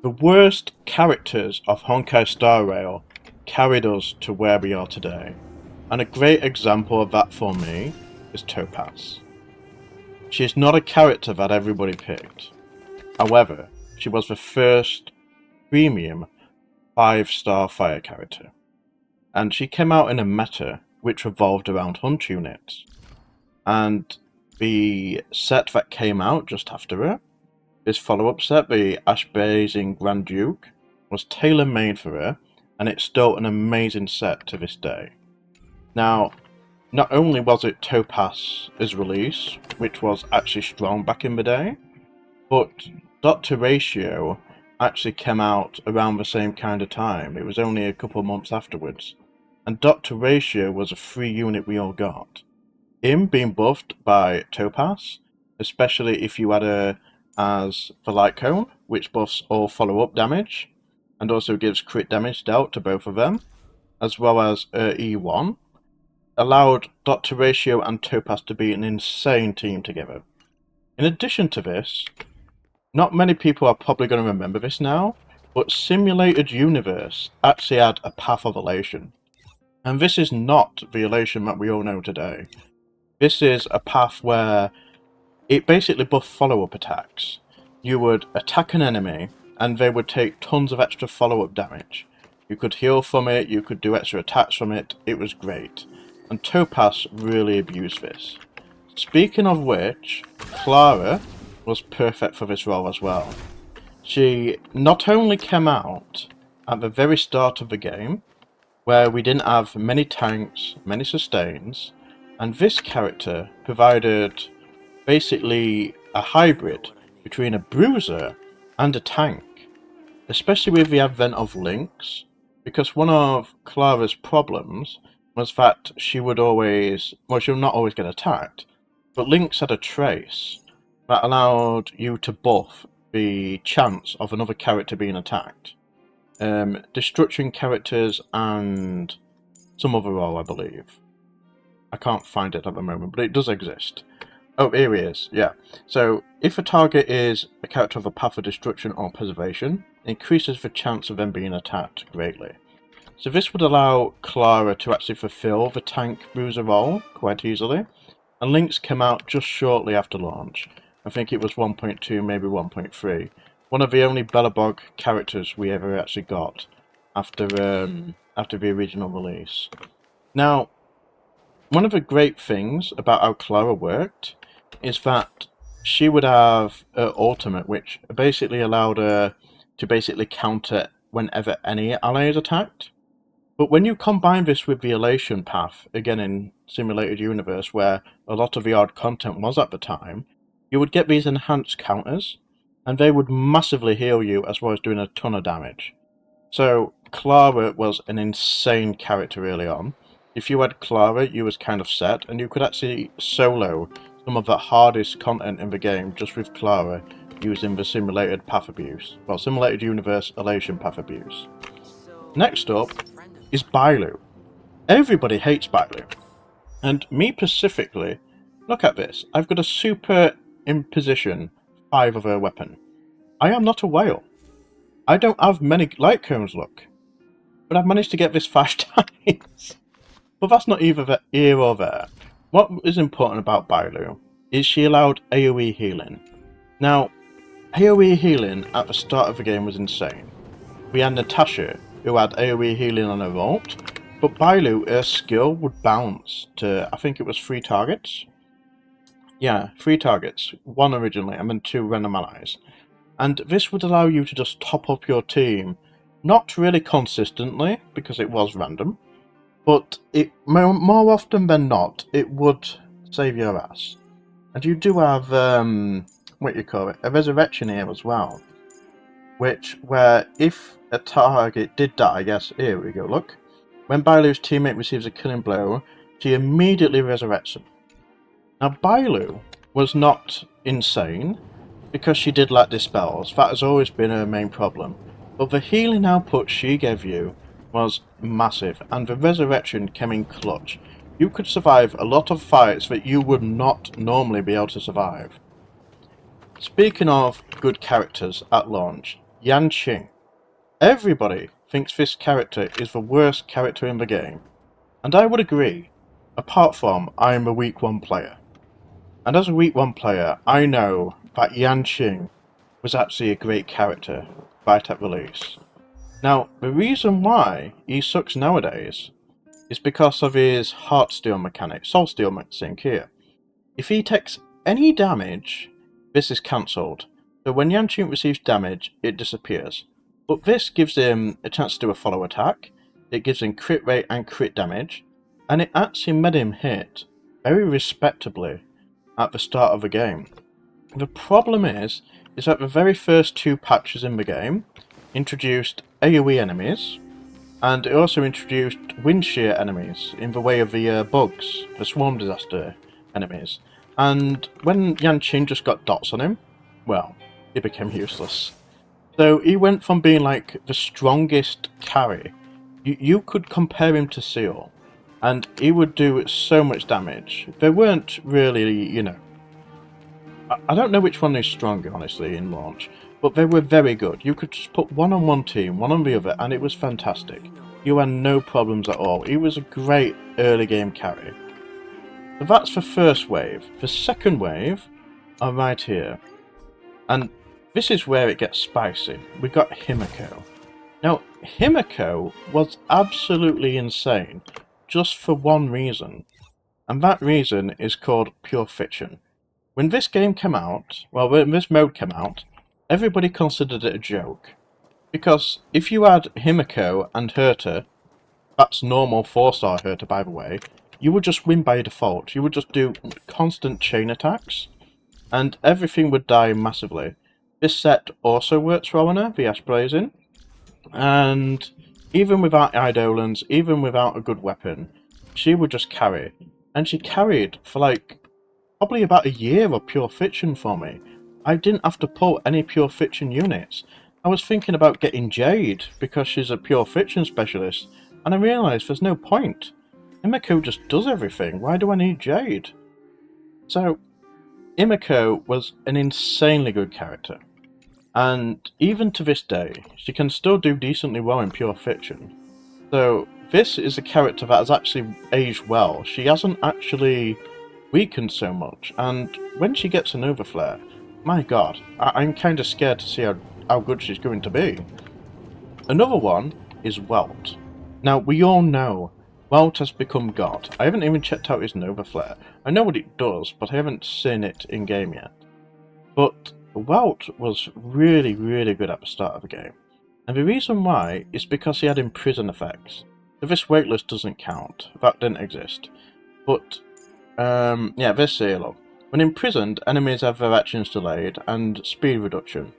The worst characters of Honkai Star Rail carried us to where we are today, and a great example of that for me is Topaz. She is not a character that everybody picked. However, she was the first premium 5-star fire character, and she came out in a meta which revolved around hunt units. And the set that came out just after her, this follow-up set, the Ash Blazing Grand Duke, was tailor-made for her, and it's still an amazing set to this day. Now, not only was it Topaz's release, which was actually strong back in the day, but Dr. Ratio actually came out around the same kind of time. It was only a couple of months afterwards. And Dr. Ratio was a free unit we all got. Him being buffed by Topaz, especially if you had her as the Light Cone, which buffs all follow-up damage, and also gives crit damage dealt to both of them, as well as E1, allowed Dr. Ratio and Topaz to be an insane team together. In addition to this, not many people are probably going to remember this now, but Simulated Universe actually had a path of elation. And this is not the elation that we all know today. This is a path where it basically buffed follow-up attacks. You would attack an enemy, and they would take tons of extra follow-up damage. You could heal from it, you could do extra attacks from it, it was great. And Topaz really abused this. Speaking of which, Clara was perfect for this role as well. She not only came out at the very start of the game, where we didn't have many tanks, many sustains, and this character provided basically a hybrid between a bruiser and a tank, especially with the advent of links, because one of Clara's problems was that she would not always get attacked, but links had a trace that allowed you to buff the chance of another character being attacked. Destruction characters and some other role, I believe. I can't find it at the moment, but it does exist. Oh, here he is, yeah. So, if a target is a character of a path of destruction or preservation, it increases the chance of them being attacked greatly. So this would allow Clara to actually fulfill the tank bruiser role quite easily, and links came out just shortly after launch. I think it was 1.2, maybe 1.3. One of the only Belobog characters we ever actually got after the original release. Now, one of the great things about how Clara worked is that she would have her ultimate, which basically allowed her to basically counter whenever any ally is attacked. But when you combine this with the elation path, again in Simulated Universe, where a lot of the odd content was at the time, you would get these enhanced counters, and they would massively heal you as well as doing a ton of damage. So Clara was an insane character early on. If you had Clara, you was kind of set, and you could actually solo some of the hardest content in the game just with Clara using the Simulated Path Abuse, well, Simulated Universe Elation Path Abuse. Next up is Bailu. Everybody hates Bailu, and me specifically, look at this, I've got a super imposition 5 of her weapon. I am not a whale. I don't have many light cones, look, but I've managed to get this 5 times. But that's not either here or there. What is important about Bailu is she allowed AoE healing. Now, AoE healing at the start of the game was insane. We had Natasha, who had AoE healing on her ult, but Bailu, her skill would bounce to, I think it was 3 targets? Yeah, 3 targets. 1 originally, and then 2 random allies. And this would allow you to just top up your team, not really consistently, because it was random, but it more often than not, it would save your ass. And you do have, what you call it, a resurrection here as well, where if a target did die, yes, here we go, look. When Bailu's teammate receives a killing blow, she immediately resurrects him. Now, Bailu was not insane, because she did lack dispels. That has always been her main problem. But the healing output she gave you was massive, and the resurrection came in clutch. You could survive a lot of fights that you would not normally be able to survive. Speaking of good characters at launch, Yanqing. Everybody thinks this character is the worst character in the game, and I would agree, apart from I am a week 1 player. And as a week 1 player, I know that Yanqing was actually a great character right at release. Now, the reason why he sucks nowadays is because of his heart steal mechanic, soul steal mechanic here. If he takes any damage, this is cancelled. So when Yanqing receives damage, it disappears. But this gives him a chance to do a follow attack, it gives him crit rate and crit damage, and it actually made him hit very respectably at the start of the game. The problem is that the very first 2 patches in the game introduced AoE enemies, and it also introduced wind shear enemies in the way of the bugs, the swarm disaster enemies. And when Yanqing just got dots on him, well, he became useless. So he went from being like the strongest carry. You could compare him to Seal, and he would do so much damage. They weren't really, you know... I don't know which one is stronger, honestly, in launch, but they were very good. You could just put one on one team, one on the other, and it was fantastic. You had no problems at all. He was a great early game carry. So that's the first wave. The second wave are right here. And this is where it gets spicy. We got Himeko. Now, Himeko was absolutely insane, just for one reason. And that reason is called pure fiction. When this game came out, well, when this mode came out, everybody considered it a joke. Because if you had Himeko and Herta, that's normal 4-star Herta by the way, you would just win by default. You would just do constant chain attacks, and everything would die massively. This set also works well on her, the Ash Blazing, and even without Eidolons, even without a good weapon, she would just carry. And she carried for like probably about a year of pure fiction for me. I didn't have to pull any pure fiction units. I was thinking about getting Jade because she's a pure fiction specialist, and I realised there's no point. Himeko just does everything, why do I need Jade? So, Himeko was an insanely good character, and even to this day, she can still do decently well in pure fiction. So, this is a character that has actually aged well. She hasn't actually weakened so much, and when she gets an overflare, my god, I'm kind of scared to see how good she's going to be. Another one is Welt. Now, we all know Welt has become god. I haven't even checked out his Nova Flare. I know what it does, but I haven't seen it in-game yet. But Welt was really, really good at the start of the game. And the reason why is because he had imprison effects. So this weightless doesn't count. That didn't exist. But, yeah, this Halo. When imprisoned, enemies have their actions delayed and speed reduction.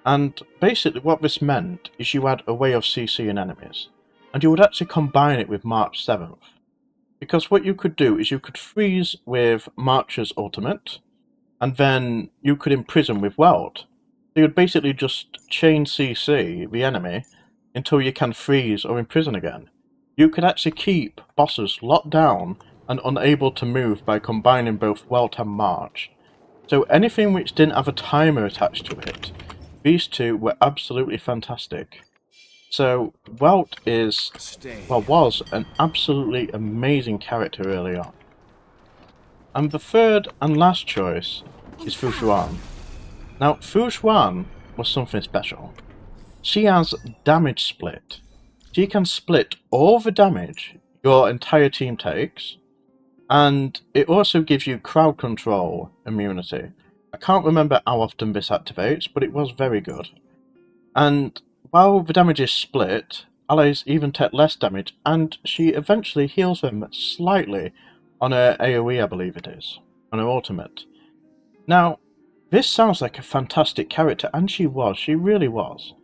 And basically what this meant is you had a way of CCing enemies. And you would actually combine it with March 7th. Because what you could do is you could freeze with March's ultimate, and then you could imprison with Weld. So you would basically just chain CC the enemy until you can freeze or imprison again. You could actually keep bosses locked down and unable to move by combining both Welt and March. So anything which didn't have a timer attached to it, these two were absolutely fantastic. So Welt was an absolutely amazing character early on. And the third and last choice is Xuan. Now Xuan was something special. She has damage split. She can split all the damage your entire team takes, and it also gives you crowd control immunity. I can't remember how often this activates, but it was very good. And while the damage is split, allies even take less damage, and she eventually heals them slightly on her AoE, I believe it is, on her ultimate. Now, this sounds like a fantastic character, and she really was.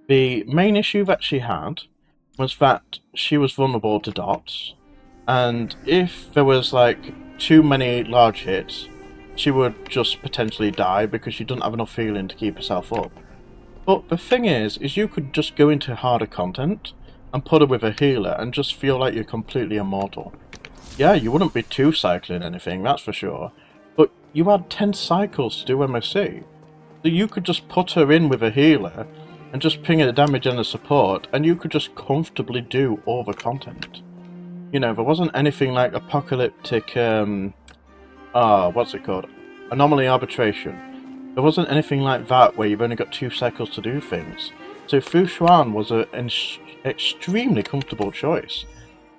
The main issue that she had was that she was vulnerable to dots, and if there was like too many large hits, she would just potentially die because she doesn't have enough healing to keep herself up. But the thing is you could just go into harder content and put her with a healer and just feel like you're completely immortal. Yeah, you wouldn't be two cycling anything, that's for sure, but you had 10 cycles to do MOC. So you could just put her in with a healer and just ping the damage and the support, and you could just comfortably do all the content. You know, there wasn't anything like apocalyptic, what's it called? Anomaly arbitration. There wasn't anything like that where you've only got 2 cycles to do things. So Fu Xuan was an extremely comfortable choice.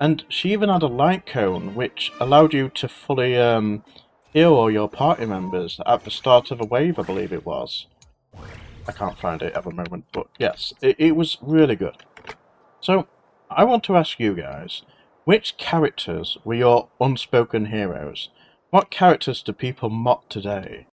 And she even had a light cone, which allowed you to fully heal all your party members at the start of a wave, I believe it was. I can't find it at the moment, but yes, it was really good. So, I want to ask you guys, which characters were your unspoken heroes? What characters do people mock today?